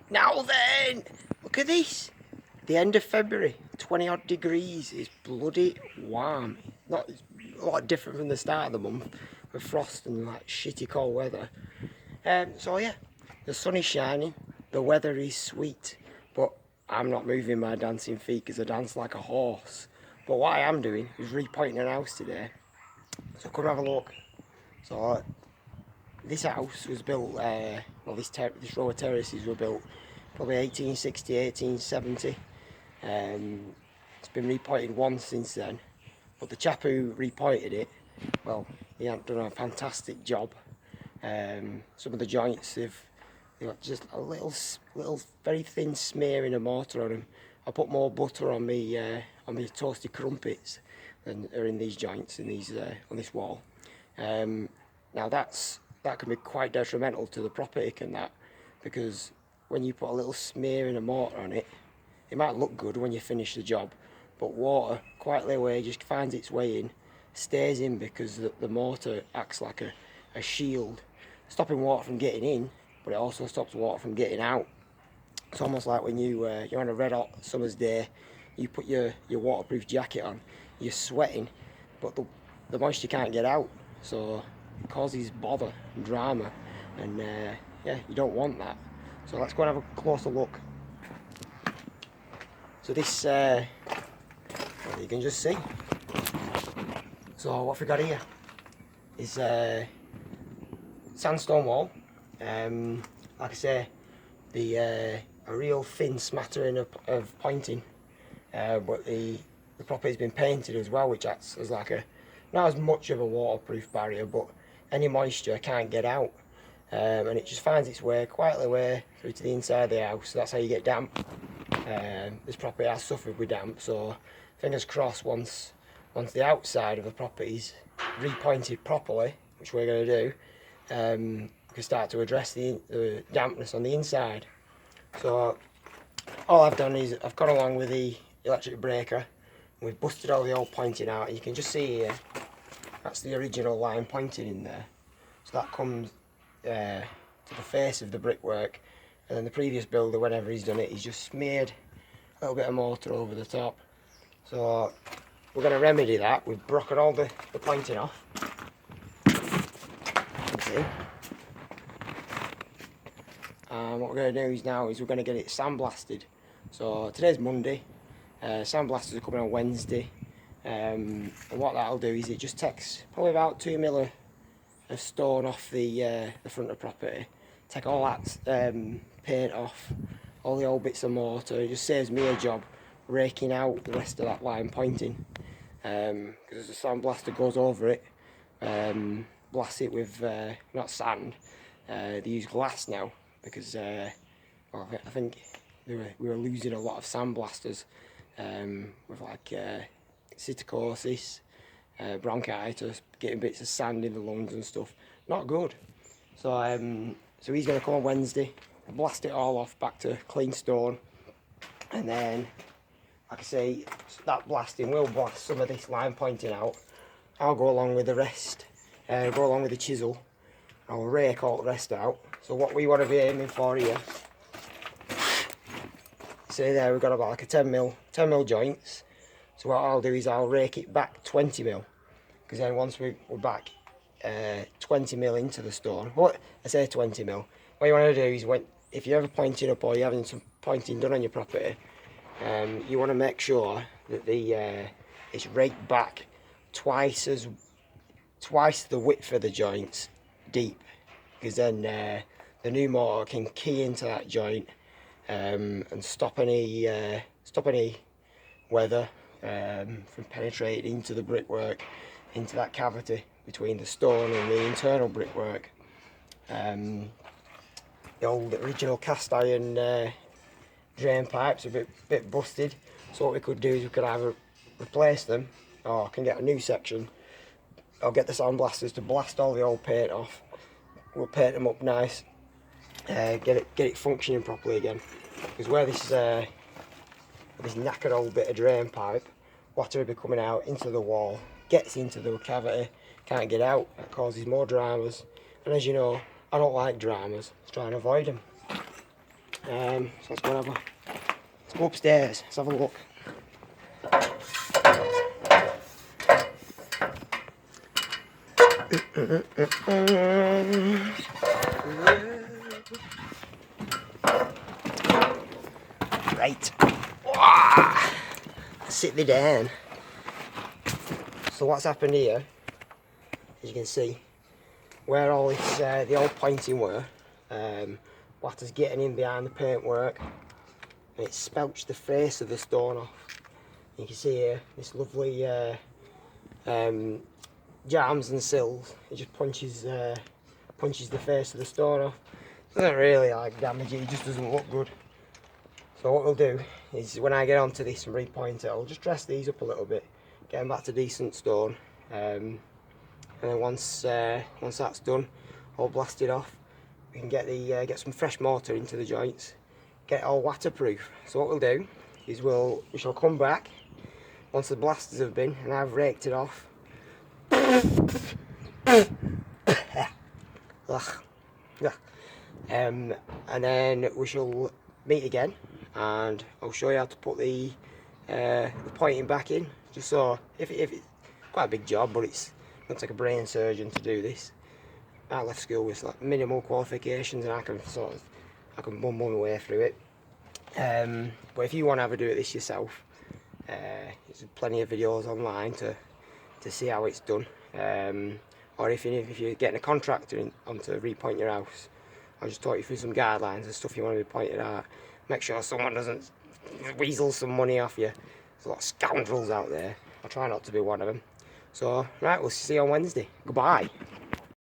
Now then, look at this. The end of February, 20 odd degrees, is bloody warm. Not a lot different from the start of the month with frost and like shitty cold weather. So yeah, the sun is shining, the weather is sweet, but I'm not moving my dancing feet because I dance like a horse. But what I am doing is repointing a house today. So come have a look. So this house was built, well this row of terraces were built probably 1860, 1870. It's been repointed once since then, but the chap who repointed it, well, he hasn't done a fantastic job. Some of the joints they've got just a little very thin smearing of mortar on them. I put more butter on me toasted crumpets than are in these joints in these on this wall. Now that can be quite detrimental to the property, can that? Because when you put a little smearing of mortar on it, it might look good when you finish the job, but water quietly away just finds its way in, stays in because the mortar acts like a shield, stopping water from getting in, but it also stops water from getting out. It's almost like when you're on a red hot summer's day, you put your waterproof jacket on, you're sweating, but the moisture can't get out, so it causes bother and drama, and yeah, you don't want that. So let's go and have a closer look. So this, well, you can just see. So what we got here is sandstone wall. Like I say, a real thin smattering of pointing, but the property's been painted as well, which acts as like not as much of a waterproof barrier, but any moisture can't get out, and it just finds its way quietly way through to the inside of the house. So that's how you get damp. This property has suffered with damp, so fingers crossed once the outside of the property's repointed properly, which we're going to do, we can start to address the dampness on the inside. So all I've done is I've gone along with the electric breaker, and we've busted all the old pointing out, and you can just see here, that's the original line pointing in there. So that comes to the face of the brickwork, and then the previous builder, whenever he's done it, he's just smeared a little bit of mortar over the top. So we're going to remedy that. We've broken all the pointing off. See? And what we're going to do now is we're going to get it sandblasted. So today's Monday, sandblasters are coming on Wednesday, and what that'll do is it just takes probably about 2 mil of stone off the front of the property, take all that paint off, all the old bits of mortar. It just saves me a job raking out the rest of that line pointing, because the sandblaster goes over it, blast it with not sand, they use glass now, because well, I think we were losing a lot of sandblasters with like psittacosis, bronchitis, getting bits of sand in the lungs and stuff. Not good. So so he's going to come on Wednesday, blast it all off back to clean stone, and then, like I say, that blasting will blast some of this line pointing out. I'll go along with the rest, go along with the chisel, I'll rake all the rest out. So what we want to be aiming for here, see there, we've got about like a 10 mil joints. So what I'll do is I'll rake it back 20 mil, because then once we're back 20 mil into the stone, what I say 20 mil, what you want to do is if you're ever pointing up or you're having some pointing done on your property, you want to make sure that it's raked back twice the width of the joints deep, because then the new mortar can key into that joint and stop any weather from penetrating into the brickwork, into that cavity between the stone and the internal brickwork. The old original cast iron drain pipes are a bit busted, so what we could do is we could either replace them, or I can get a new section. I'll get the sandblasters to blast all the old paint off. We'll paint them up nice, get it functioning properly again. Because where this knackered old bit of drain pipe, water will be coming out into the wall, gets into the cavity, can't get out. That causes more dramas, and as you know, I don't like dramas. Let's try and avoid them. So let's go let's go upstairs, let's have a look. Right. Sit me down. So what's happened here, as you can see, where all this the old pointing were, water's getting in behind the paintwork and it spelched the face of the stone off. You can see here this lovely jambs and sills. It just punches the face of the stone off. Doesn't really like damage it, it just doesn't look good. So what we'll do is when I get onto this and repoint it, I'll just dress these up a little bit, get them back to decent stone, and then once that's done, all blasted off, we can get some fresh mortar into the joints, get it all waterproof. So what we'll do is we shall come back once the blasters have been and I've raked it off. And then we shall meet again and I'll show you how to put the pointing back in, just so if it's quite a big job, but it's going to take a brain surgeon to do this. I left school with like minimal qualifications and I can bum my way through it. But if you want to have a do at this yourself, there's plenty of videos online to see how it's done. Or if you're getting a contractor on to repoint your house, I'll just talk you through some guidelines and stuff you want to be pointed at. Make sure someone doesn't weasel some money off you. There's a lot of scoundrels out there. I'll try not to be one of them. So, right, we'll see you on Wednesday. Goodbye.